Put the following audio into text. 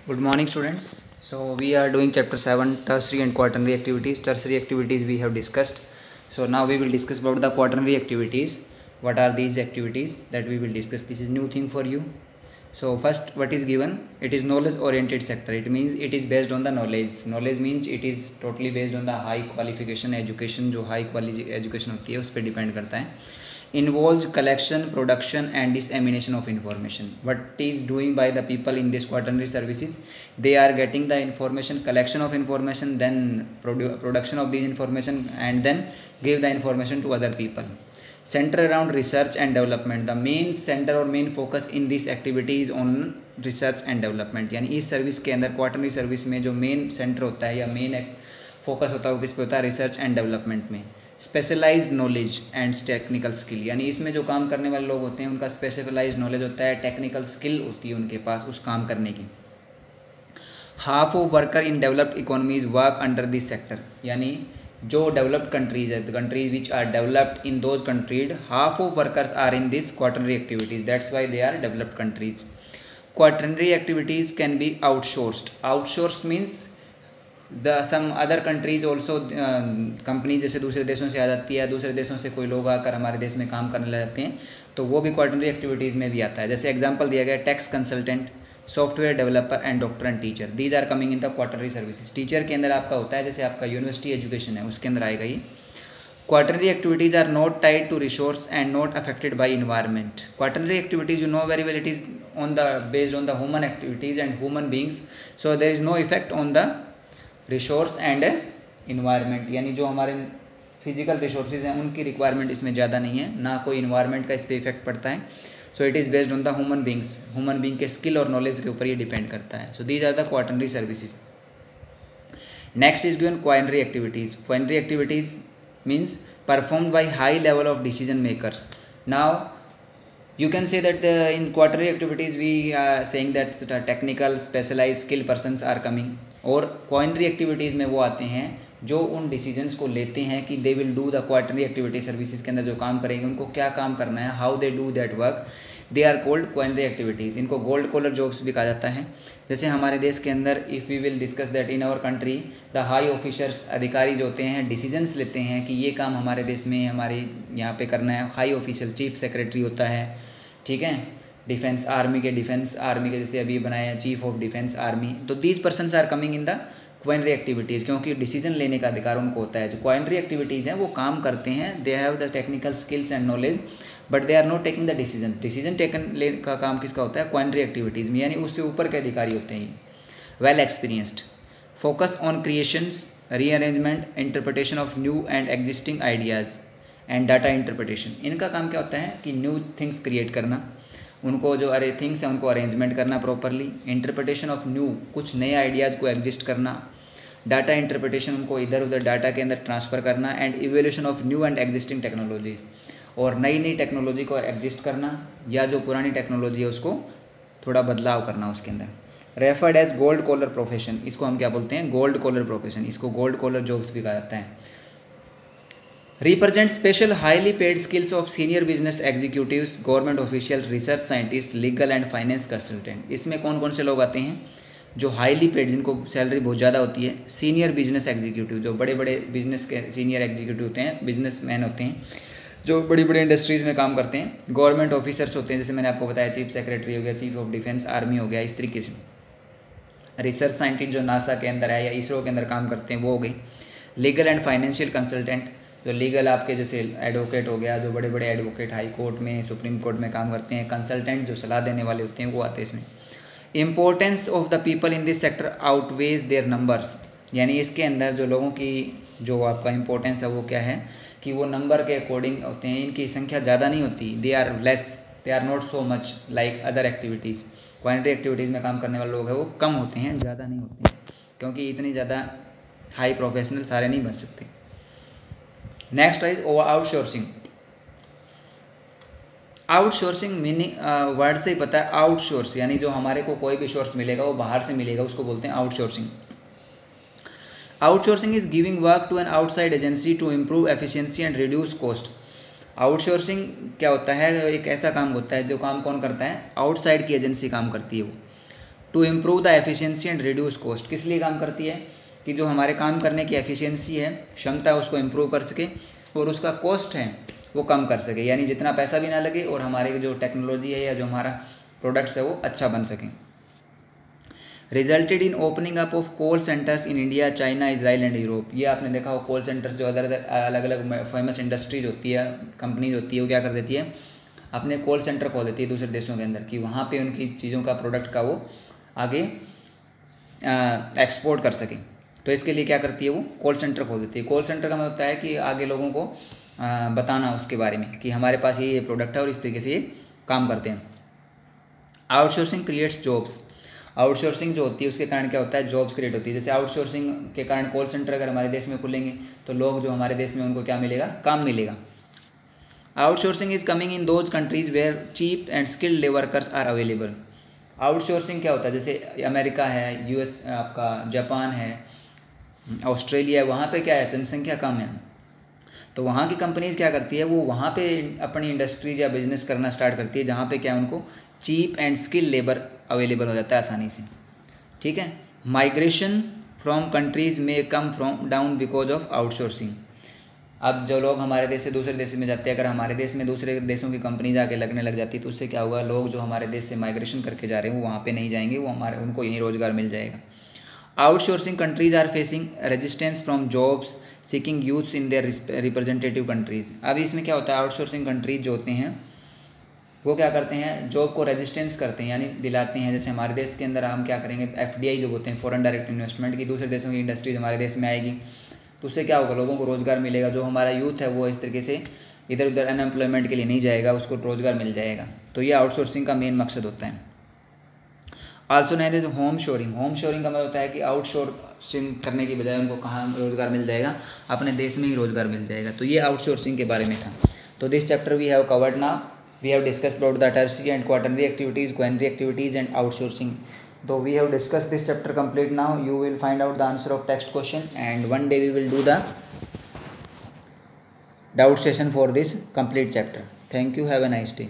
Good morning, students. So we are doing chapter 7, tertiary and quaternary activities. Tertiary activities we have discussed. So now we will discuss about the quaternary activities. What are these activities that we will discuss? This is new thing for you. So first, what is given? It is knowledge oriented sector. It means it is based on the knowledge. Knowledge means it is totally based on the high qualification education. जो high quality education होती है उस पर depend करता है. Involves collection, production and dissemination of information. What is doing by the people in this quaternary services? They are getting the information, collection of information, then production of the information, and then give the information to other people. Center around research and development. The main center or main focus in this activity is on research and development. यानी इस service के अंदर quarterly service में जो main centre होता है या main focus होता है वो किस पे होता है? रिसर्च एंड डेवलपमेंट में. Specialised knowledge and technical skill, यानी इसमें जो काम करने वाले लोग होते हैं उनका स्पेशलाइज्ड नॉलेज होता है, टेक्निकल स्किल होती है उनके पास उस काम करने की. Half of worker in developed economies work under this sector, यानी जो डेवलप्ड कंट्रीज है, countries which are developed in those countries, half of workers are in this quaternary activities. That's why they are developed countries. Quaternary activities can be outsourced. Outsourced means some other countries also, company जैसे दूसरे देशों से आ जाती है, दूसरे देशों से कोई लोग आकर हमारे देश में काम करने लग जाते हैं, तो वो भी क्वार्टरनरी एक्टिविटीज़ में भी आता है. जैसे एग्जांपल दिया गया tax consultant, software developer and doctor and teacher. These are coming in the quaternary services. Teacher के अंदर आपका होता है, जैसे आपका यूनिवर्सिटी एजुकेशन है उसके अंदर आएगा ये. Quaternary activities are not tied to resource and not affected by environment. Quaternary activities, you know very well, it is based on the human activities and human beings, so there is no effect on the resource and environment, यानी जो हमारे physical resources हैं उनकी requirement इसमें ज़्यादा नहीं है, ना कोई इन्वायरमेंट का इस पर इफेक्ट पड़ता है. So it is based on the human beings. Human being के स्किल और नॉलेज के ऊपर ये डिपेंड करता है. So these are the quaternary services. Next is given quinary activities. Quinary activities means performed by high level of decision makers. Now you can say that in quaternary activities we are saying that the technical specialized skill persons are coming, और क्वाइनरी activities में वो आते हैं जो उन decisions को लेते हैं कि they will do the quaternary activity services के अंदर जो काम करेंगे उनको क्या काम करना है, how they do that work, they are called quinary activities. इनको गोल्ड कॉलर जॉब्स भी कहा जाता है. जैसे हमारे देश के अंदर if we will discuss that in our country, the high officers, अधिकारी जो होते हैं डिसीजंस लेते हैं कि ये काम हमारे देश में हमारे यहाँ पे करना है. हाई ऑफिशियल चीफ सेक्रेटरी होता है, ठीक है. डिफेंस आर्मी के जैसे अभी बनाया है चीफ ऑफ डिफेंस आर्मी. तो these persons are coming in the quinary activities, क्योंकि डिसीजन लेने का अधिकार उनको होता है. जो क्वाइनरी एक्टिविटीज़ हैं वो काम करते हैं, they have the technical skills and knowledge, but they are not taking the decision. Decision taken का काम किसका होता है? क्वाइनरी एक्टिविटीज़ में, यानी उससे ऊपर के अधिकारी होते हैं. Well experienced, focus on creations, rearrangement, interpretation of new and existing ideas and data interpretation. इनका काम क्या होता है कि न्यू थिंग्स क्रिएट करना, उनको जो थिंग्स हैं उनको अरेंजमेंट करना प्रॉपरली, इंटरप्रिटेशन ऑफ न्यू, कुछ नए आइडियाज़ को एग्जिस्ट करना, डाटा इंटरप्रिटेशन, उनको इधर उधर डाटा के अंदर ट्रांसफ़र करना, and evolution of new and existing technologies, और नई टेक्नोलॉजी को एग्जिस्ट करना या जो पुरानी टेक्नोलॉजी है उसको थोड़ा बदलाव करना उसके अंदर. Referred as gold collar profession. इसको हम क्या बोलते हैं? Gold collar profession. इसको गोल्ड कॉलर जॉब्स भी कहा जाता है. Represent special highly paid skills of senior business executives, government official, research scientist, legal and finance consultant. इसमें कौन कौन से लोग आते हैं? जो हाईली पेड, जिनको सैलरी बहुत ज़्यादा होती है, सीनियर बिजनेस एग्जीक्यूटिव, जो बड़े बड़े बिजनेस के सीनियर एग्जीक्यूटिव होते हैं, बिजनेसमैन होते हैं जो बड़ी बड़ी इंडस्ट्रीज़ में काम करते हैं. गवर्नमेंट ऑफिसर्स होते हैं, जैसे मैंने आपको बताया चीफ सेक्रेटरी हो गया, चीफ ऑफ डिफेंस आर्मी हो गया, इस तरीके से. रिसर्च साइंटिस्ट जो नासा के अंदर है या इसरो के अंदर काम करते हैं वो हो गई. लीगल एंड फाइनेंशियल कंसल्टेंट, जो लीगल आपके जैसे एडवोकेट हो गया, जो बड़े बड़े एडवोकेट हाई कोर्ट में, सुप्रीम कोर्ट में काम करते हैं. कंसल्टेंट जो सलाह देने वाले होते हैं वो आते हैं इसमें. Importance of the people in this sector outweighs their numbers, यानी इसके अंदर जो लोगों की जो आपका इंपॉर्टेंस है वो क्या है कि वो नंबर के अकॉर्डिंग होते हैं, इनकी संख्या ज़्यादा नहीं होती. They are less, they are not so much like other activities. Quinary activities में काम करने वाले लोग हैं वो कम होते हैं, ज़्यादा नहीं होते हैं, क्योंकि इतनी ज़्यादा हाई प्रोफेशनल सारे नहीं बन सकते. Next is outsourcing. Outsourcing meaning word से ही पता है, आउटसोर्स यानी जो हमारे को कोई भी सोर्स मिलेगा वो बाहर से मिलेगा, उसको बोलते हैं outsourcing. Outsourcing is giving work to an outside agency to improve efficiency and reduce cost. Outsourcing क्या होता है? एक ऐसा काम होता है जो काम कौन करता है? आउटसाइड की एजेंसी काम करती है वो, to improve the efficiency and reduce cost. किस लिए काम करती है? कि जो हमारे काम करने की एफिशिएंसी है, क्षमता है, उसको इम्प्रूव कर सके और उसका कॉस्ट है वो कम कर सके, यानी जितना पैसा भी ना लगे और हमारे जो टेक्नोलॉजी है या जो हमारा प्रोडक्ट्स है वो अच्छा बन सके। Resulted in opening up of call centres in India, China, Israel and Europe. ये आपने देखा हो कॉल सेंटर्स जो अलग अलग फेमस इंडस्ट्रीज होती है, कंपनीज होती है, वो क्या कर देती है, अपने कॉल सेंटर खोल देती है दूसरे देशों के अंदर कि वहाँ पे उनकी चीज़ों का प्रोडक्ट का वो आगे एक्सपोर्ट कर सके। तो इसके लिए क्या करती है, वो कॉल सेंटर खोल देती है। कॉल सेंटर का मतलब होता है कि आगे लोगों को बताना उसके बारे में कि हमारे पास ये प्रोडक्ट है और इस तरीके से ये काम करते हैं। Outsourcing creates jobs. आउटसोर्सिंग जो होती है उसके कारण क्या होता है, जॉब्स क्रिएट होती है। जैसे आउटसोर्सिंग के कारण कॉल सेंटर अगर हमारे देश में खुलेंगे तो लोग जो हमारे देश में उनको क्या मिलेगा, काम मिलेगा। Outsourcing is coming in those countries where cheap and skilled workers are available. Outsourcing क्या होता है, जैसे अमेरिका है, यूएस, आपका जापान है, ऑस्ट्रेलिया है, वहाँ पे क्या है, जनसंख्या कम है, तो वहाँ की कंपनीज़ क्या करती है, वो वहाँ पे अपनी इंडस्ट्रीज या बिजनेस करना स्टार्ट करती है जहाँ पे क्या उनको cheap and skill labour available हो जाता है आसानी से। ठीक है। माइग्रेशन फ्रॉम कंट्रीज़ में come from down because of outsourcing. अब जो लोग हमारे देश से दूसरे देश में जाते हैं, अगर हमारे देश में दूसरे देशों की कंपनी जाके लगने लग जाती है तो उससे क्या होगा, लोग जो हमारे देश से माइग्रेशन करके जा रहे हैं वो वहाँ पे नहीं जाएंगे, वो उनको यहीं रोज़गार मिल जाएगा। Outsourcing countries are facing resistance from jobs seeking youths in their representative countries. अब इसमें क्या होता है, आउटसोर्सिंग कंट्रीज जो होते हैं वो क्या करते हैं, जॉब को रेजिस्टेंस करते हैं, यानी दिलाते हैं। जैसे हमारे देश के अंदर हम क्या करेंगे, FDI जो होते हैं, फॉरेन डायरेक्ट इन्वेस्टमेंट की, दूसरे देशों की इंडस्ट्रीज हमारे देश में आएगी तो उससे क्या होगा, लोगों को रोज़गार मिलेगा। जो हमारा यूथ है वो इस तरीके से इधर उधर अनएम्प्लॉयमेंट के लिए नहीं जाएगा, उसको रोज़गार मिल जाएगा। तो ये आउटसोर्सिंग का मेन मकसद होता है। Also known age home shoring. Home shoring का मतलब होता है कि आउटसोर्सिंग करने की बजाय उनको कहाँ रोज़गार मिल जाएगा, अपने देश में ही रोज़गार मिल जाएगा। तो ये आउटसोर्सिंग के बारे में था। तो this chapter we have covered now. We have discussed about the tertiary and quaternary activities, quinary activities and outsourcing. Though we have discussed this chapter complete now, you will find out the answer of text question and one day we will do the doubt session for this complete chapter. Thank you. Have a nice day.